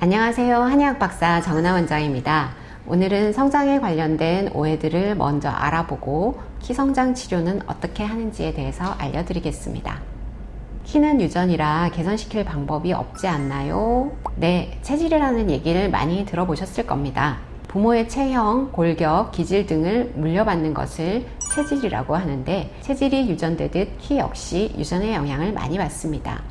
안녕하세요. 한의학 박사 정은하 원장입니다. 오늘은 성장에 관련된 오해들을 먼저 알아보고 키 성장 치료는 어떻게 하는지에 대해서 알려드리겠습니다. 키는 유전이라 개선시킬 방법이 없지 않나요? 네, 체질이라는 얘기를 많이 들어보셨을 겁니다. 부모의 체형, 골격, 기질 등을 물려받는 것을 체질이라고 하는데, 체질이 유전되듯 키 역시 유전의 영향을 많이 받습니다.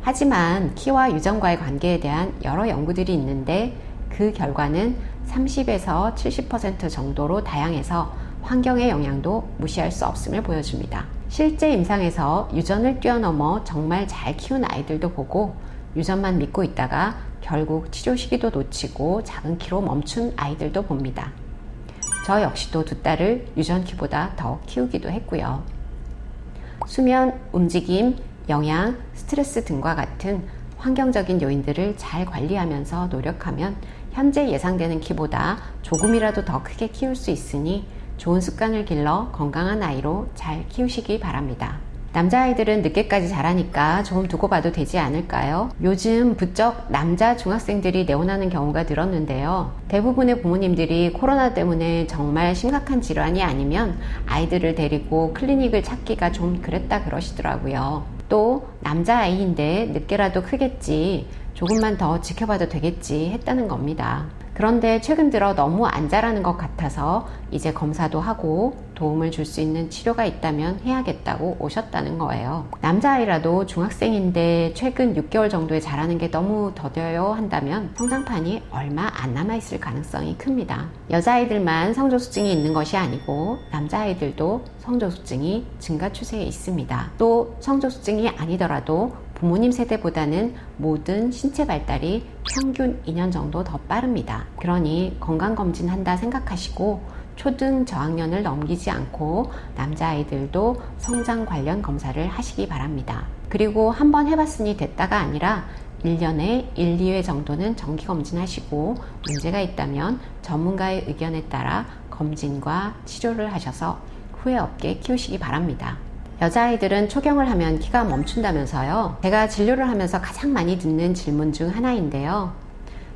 하지만 키와 유전과의 관계에 대한 여러 연구들이 있는데, 그 결과는 30에서 70% 정도로 다양해서 환경의 영향도 무시할 수 없음을 보여줍니다. 실제 임상에서 유전을 뛰어넘어 정말 잘 키운 아이들도 보고, 유전만 믿고 있다가 결국 치료 시기도 놓치고 작은 키로 멈춘 아이들도 봅니다. 저 역시도 두 딸을 유전 키보다 더 키우기도 했고요. 수면, 움직임, 영양, 스트레스 등과 같은 환경적인 요인들을 잘 관리하면서 노력하면 현재 예상되는 키보다 조금이라도 더 크게 키울 수 있으니 좋은 습관을 길러 건강한 아이로 잘 키우시기 바랍니다. 남자아이들은 늦게까지 자라니까 좀 두고 봐도 되지 않을까요? 요즘 부쩍 남자 중학생들이 내원하는 경우가 늘었는데요. 대부분의 부모님들이 코로나 때문에 정말 심각한 질환이 아니면 아이들을 데리고 클리닉을 찾기가 좀 그랬다 그러시더라고요. 또 남자아이인데 늦게라도 크겠지, 조금만 더 지켜봐도 되겠지 했다는 겁니다. 그런데 최근 들어 너무 안 자라는 것 같아서 이제 검사도 하고 도움을 줄 수 있는 치료가 있다면 해야겠다고 오셨다는 거예요. 남자아이라도 중학생인데 최근 6개월 정도에 자라는 게 너무 더뎌요 한다면 성장판이 얼마 안 남아있을 가능성이 큽니다. 여자아이들만 성조수증이 있는 것이 아니고 남자아이들도 성조수증이 증가 추세에 있습니다. 또 성조수증이 아니더라도 부모님 세대보다는 모든 신체 발달이 평균 2년 정도 더 빠릅니다. 그러니 건강검진 한다 생각하시고 초등 저학년을 넘기지 않고 남자아이들도 성장 관련 검사를 하시기 바랍니다. 그리고 한번 해봤으니 됐다가 아니라 1년에 1, 2회 정도는 정기검진 하시고 문제가 있다면 전문가의 의견에 따라 검진과 치료를 하셔서 후회 없게 키우시기 바랍니다. 여자아이들은 초경을 하면 키가 멈춘다면서요. 제가 진료를 하면서 가장 많이 듣는 질문 중 하나인데요.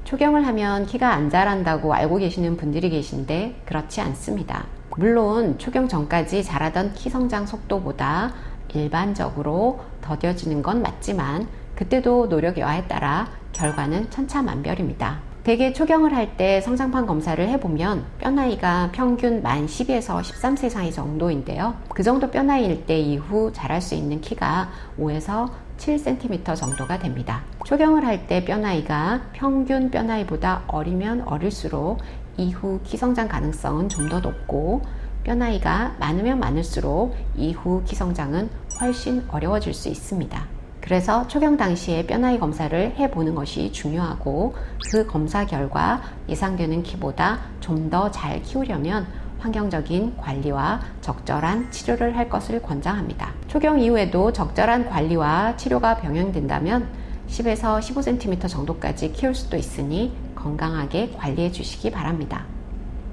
초경을 하면 키가 안 자란다고 알고 계시는 분들이 계신데 그렇지 않습니다. 물론 초경 전까지 자라던 키 성장 속도보다 일반적으로 더뎌지는 건 맞지만 그때도 노력 여하에 따라 결과는 천차만별입니다. 대개 초경을 할 때 성장판 검사를 해보면 뼈나이가 평균 만 12에서 13세 사이 정도인데요. 그 정도 뼈나이일 때 이후 자랄 수 있는 키가 5에서 7cm 정도가 됩니다. 초경을 할 때 뼈나이가 평균 뼈나이보다 어리면 어릴수록 이후 키 성장 가능성은 좀 더 높고, 뼈나이가 많으면 많을수록 이후 키 성장은 훨씬 어려워질 수 있습니다. 그래서 초경 당시에 뼈나이 검사를 해보는 것이 중요하고, 그 검사 결과 예상되는 키보다 좀 더 잘 키우려면 환경적인 관리와 적절한 치료를 할 것을 권장합니다. 초경 이후에도 적절한 관리와 치료가 병행된다면 10에서 15cm 정도까지 키울 수도 있으니 건강하게 관리해 주시기 바랍니다.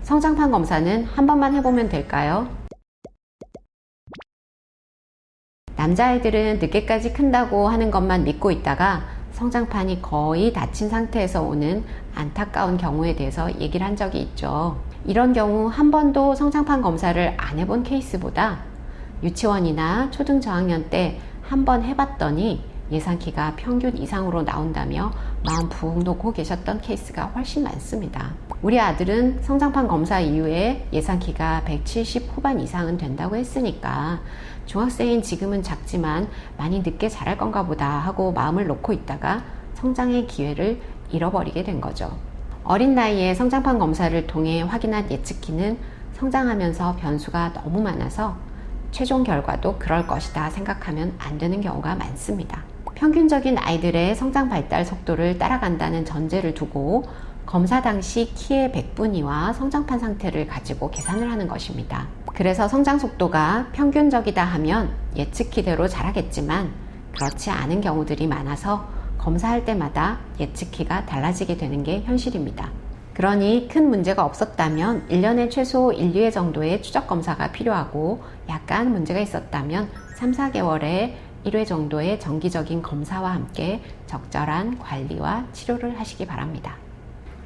성장판 검사는 한 번만 해보면 될까요? 남자아이들은 늦게까지 큰다고 하는 것만 믿고 있다가 성장판이 거의 닫힌 상태에서 오는 안타까운 경우에 대해서 얘기를 한 적이 있죠. 이런 경우 한 번도 성장판 검사를 안 해본 케이스보다 유치원이나 초등 저학년 때 한 번 해봤더니 예상키가 평균 이상으로 나온다며 마음 푹 놓고 계셨던 케이스가 훨씬 많습니다. 우리 아들은 성장판 검사 이후에 예상키가 170 후반 이상은 된다고 했으니까 중학생인 지금은 작지만 많이 늦게 자랄 건가 보다 하고 마음을 놓고 있다가 성장의 기회를 잃어버리게 된 거죠. 어린 나이에 성장판 검사를 통해 확인한 예측키는 성장하면서 변수가 너무 많아서 최종 결과도 그럴 것이다 생각하면 안 되는 경우가 많습니다. 평균적인 아이들의 성장 발달 속도를 따라간다는 전제를 두고 검사 당시 키의 100분위와 성장판 상태를 가지고 계산을 하는 것입니다. 그래서 성장 속도가 평균적이다 하면 예측키대로 자라겠지만 그렇지 않은 경우들이 많아서 검사할 때마다 예측키가 달라지게 되는 게 현실입니다. 그러니 큰 문제가 없었다면 1년에 최소 1, 2회 정도의 추적 검사가 필요하고, 약간 문제가 있었다면 3, 4개월에 1회 정도의 정기적인 검사와 함께 적절한 관리와 치료를 하시기 바랍니다.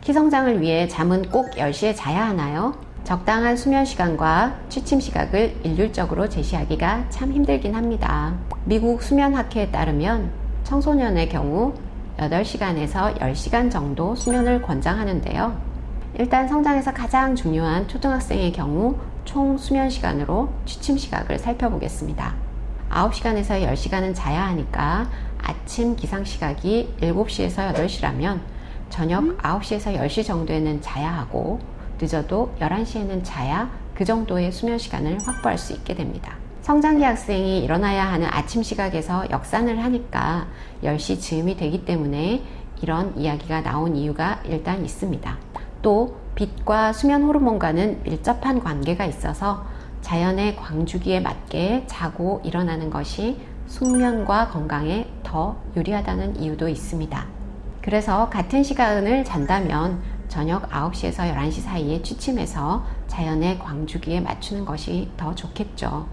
키성장을 위해 잠은 꼭 10시에 자야 하나요? 적당한 수면 시간과 취침 시각을 일률적으로 제시하기가 참 힘들긴 합니다. 미국 수면학회에 따르면 청소년의 경우 8시간에서 10시간 정도 수면을 권장하는데요. 일단 성장에서 가장 중요한 초등학생의 경우 총 수면 시간으로 취침 시각을 살펴보겠습니다. 9시간에서 10시간은 자야 하니까 아침 기상 시각이 7시에서 8시라면 저녁 9시에서 10시 정도에는 자야 하고 늦어도 11시에는 자야 그 정도의 수면 시간을 확보할 수 있게 됩니다. 성장기 학생이 일어나야 하는 아침 시각에서 역산을 하니까 10시 즈음이 되기 때문에 이런 이야기가 나온 이유가 일단 있습니다. 또 빛과 수면 호르몬과는 밀접한 관계가 있어서 자연의 광주기에 맞게 자고 일어나는 것이 숙면과 건강에 더 유리하다는 이유도 있습니다. 그래서 같은 시간을 잔다면 저녁 9시에서 11시 사이에 취침해서 자연의 광주기에 맞추는 것이 더 좋겠죠.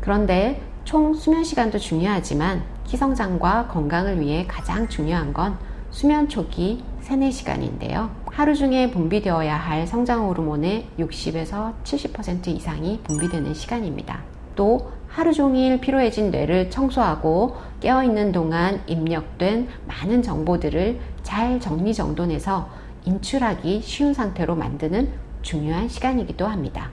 그런데 총 수면 시간도 중요하지만 키성장과 건강을 위해 가장 중요한 건 수면 초기 3-4시간인데요. 하루 중에 분비되어야 할 성장 호르몬의 60에서 70% 이상이 분비되는 시간입니다. 또 하루 종일 피로해진 뇌를 청소하고 깨어있는 동안 입력된 많은 정보들을 잘 정리정돈해서 인출하기 쉬운 상태로 만드는 중요한 시간이기도 합니다.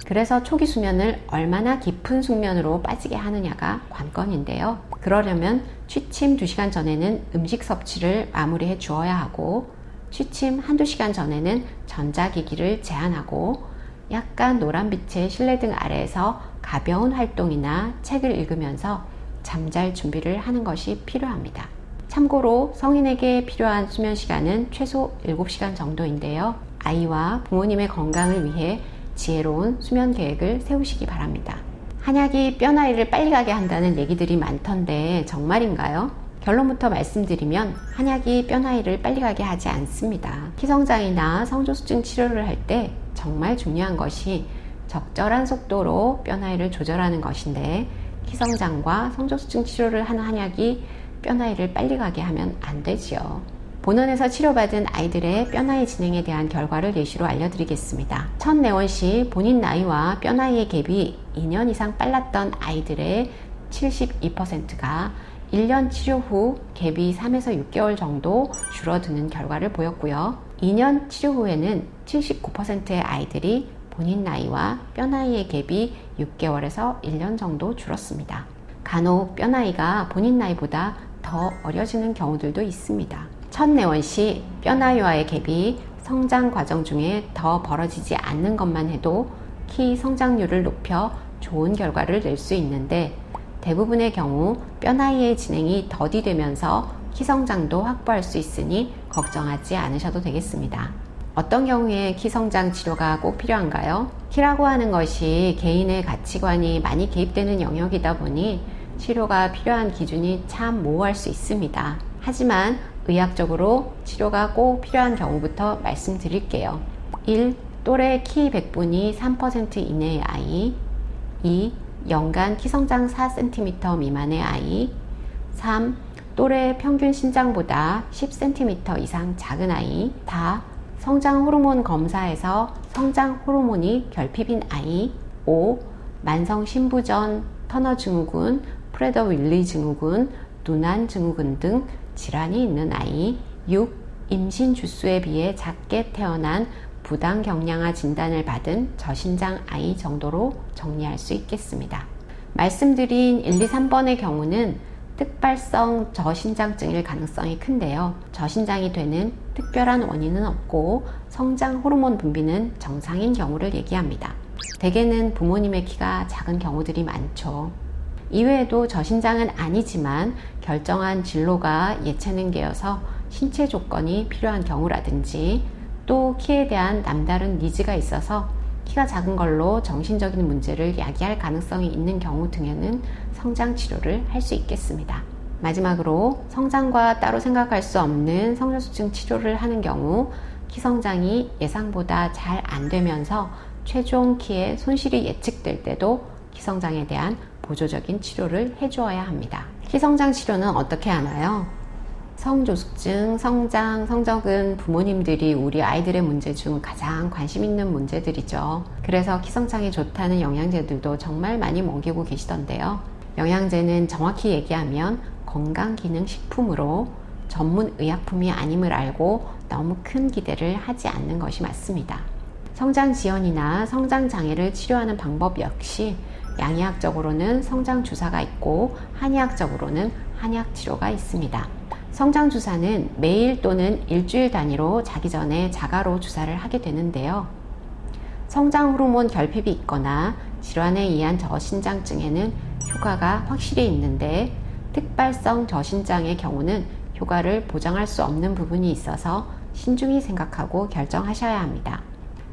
그래서 초기 수면을 얼마나 깊은 숙면으로 빠지게 하느냐가 관건인데요. 그러려면 취침 2시간 전에는 음식 섭취를 마무리해 주어야 하고 취침 1-2시간 전에는 전자기기를 제한하고 약간 노란빛의 실내등 아래에서 가벼운 활동이나 책을 읽으면서 잠잘 준비를 하는 것이 필요합니다. 참고로 성인에게 필요한 수면 시간은 최소 7시간 정도인데요. 아이와 부모님의 건강을 위해 지혜로운 수면 계획을 세우시기 바랍니다. 한약이 뼈나이를 빨리 가게 한다는 얘기들이 많던데 정말인가요? 결론부터 말씀드리면 한약이 뼈나이를 빨리 가게 하지 않습니다. 키성장이나 성조수증 치료를 할 때 정말 중요한 것이 적절한 속도로 뼈나이를 조절하는 것인데 키성장과 성조수증 치료를 하는 한약이 뼈나이를 빨리 가게 하면 안 되지요. 본원에서 치료받은 아이들의 뼈나이 진행에 대한 결과를 예시로 알려드리겠습니다. 첫 내원 시 본인 나이와 뼈나이의 갭이 2년 이상 빨랐던 아이들의 72%가 1년 치료 후 갭이 3에서 6개월 정도 줄어드는 결과를 보였고요. 2년 치료 후에는 79%의 아이들이 본인 나이와 뼈나이의 갭이 6개월에서 1년 정도 줄었습니다. 간혹 뼈나이가 본인 나이보다 더 어려지는 경우들도 있습니다. 첫 내원 시 뼈나이와의 갭이 성장 과정 중에 더 벌어지지 않는 것만 해도 키 성장률을 높여 좋은 결과를 낼 수 있는데 대부분의 경우 뼈나이의 진행이 더디되면서 키 성장도 확보할 수 있으니 걱정하지 않으셔도 되겠습니다. 어떤 경우에 키 성장 치료가 꼭 필요한가요? 키라고 하는 것이 개인의 가치관이 많이 개입되는 영역이다 보니 치료가 필요한 기준이 참 모호할 수 있습니다. 하지만 의학적으로 치료가 꼭 필요한 경우부터 말씀드릴게요. 1. 또래 키 100분위 3% 이내의 아이. 2. 연간 키성장 4cm 미만의 아이. 3. 또래 평균 신장보다 10cm 이상 작은 아이. 4. 성장 호르몬 검사에서 성장 호르몬이 결핍인 아이. 5. 만성 신부전, 터너 증후군, 프레더 윌리 증후군, 누난 증후군 등 질환이 있는 아이. 6. 임신 주수에 비해 작게 태어난 부당경량화 진단을 받은 저신장 아이 정도로 정리할 수 있겠습니다. 말씀드린 1, 2, 3번의 경우는 특발성 저신장증일 가능성이 큰데요. 저신장이 되는 특별한 원인은 없고 성장 호르몬 분비는 정상인 경우를 얘기합니다. 대개는 부모님의 키가 작은 경우들이 많죠. 이외에도 저신장은 아니지만 결정한 진로가 예체능계여서 신체 조건이 필요한 경우라든지 또 키에 대한 남다른 니즈가 있어서 키가 작은 걸로 정신적인 문제를 야기할 가능성이 있는 경우 등에는 성장 치료를 할 수 있겠습니다. 마지막으로 성장과 따로 생각할 수 없는 성조수증 치료를 하는 경우 키 성장이 예상보다 잘 안 되면서 최종 키의 손실이 예측될 때도 키 성장에 대한 보조적인 치료를 해주어야 합니다. 키 성장 치료는 어떻게 하나요? 성조숙증, 성장, 성적은 부모님들이 우리 아이들의 문제 중 가장 관심 있는 문제들이죠. 그래서 키성장에 좋다는 영양제들도 정말 많이 먹이고 계시던데요. 영양제는 정확히 얘기하면 건강기능식품으로 전문 의약품이 아님을 알고 너무 큰 기대를 하지 않는 것이 맞습니다. 성장지연이나 성장장애를 치료하는 방법 역시 양의학적으로는 성장주사가 있고 한의학적으로는 한약치료가 있습니다. 성장주사는 매일 또는 일주일 단위로 자기 전에 자가로 주사를 하게 되는데요. 성장호르몬 결핍이 있거나 질환에 의한 저신장증에는 효과가 확실히 있는데 특발성 저신장의 경우는 효과를 보장할 수 없는 부분이 있어서 신중히 생각하고 결정하셔야 합니다.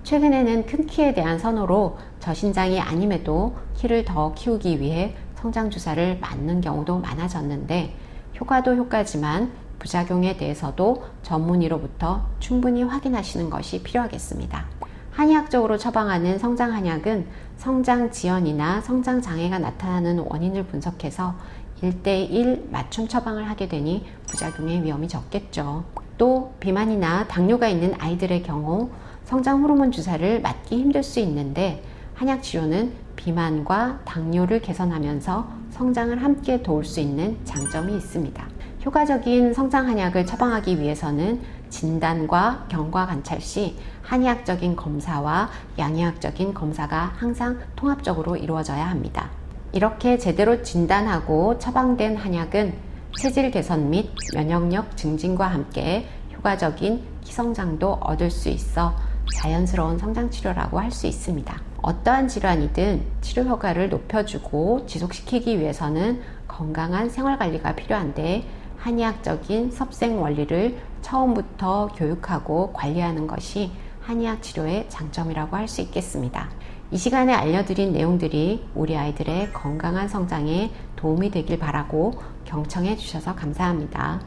최근에는 큰 키에 대한 선호로 저신장이 아님에도 키를 더 키우기 위해 성장주사를 맞는 경우도 많아졌는데 효과도 효과지만 부작용에 대해서도 전문의로부터 충분히 확인하시는 것이 필요하겠습니다. 한의학적으로 처방하는 성장한약은 성장지연이나 성장장애가 나타나는 원인을 분석해서 1:1 맞춤 처방을 하게 되니 부작용의 위험이 적겠죠. 또 비만이나 당뇨가 있는 아이들의 경우 성장 호르몬 주사를 맞기 힘들 수 있는데 한약치료는 비만과 당뇨를 개선하면서 성장을 함께 도울 수 있는 장점이 있습니다. 효과적인 성장 한약을 처방하기 위해서는 진단과 경과 관찰 시 한의학적인 검사와 양의학적인 검사가 항상 통합적으로 이루어져야 합니다. 이렇게 제대로 진단하고 처방된 한약은 체질 개선 및 면역력 증진과 함께 효과적인 키성장도 얻을 수 있어 자연스러운 성장치료라고 할 수 있습니다. 어떠한 질환이든 치료 효과를 높여주고 지속시키기 위해서는 건강한 생활관리가 필요한데 한의학적인 섭생 원리를 처음부터 교육하고 관리하는 것이 한의학 치료의 장점이라고 할 수 있겠습니다. 이 시간에 알려드린 내용들이 우리 아이들의 건강한 성장에 도움이 되길 바라고 경청해 주셔서 감사합니다.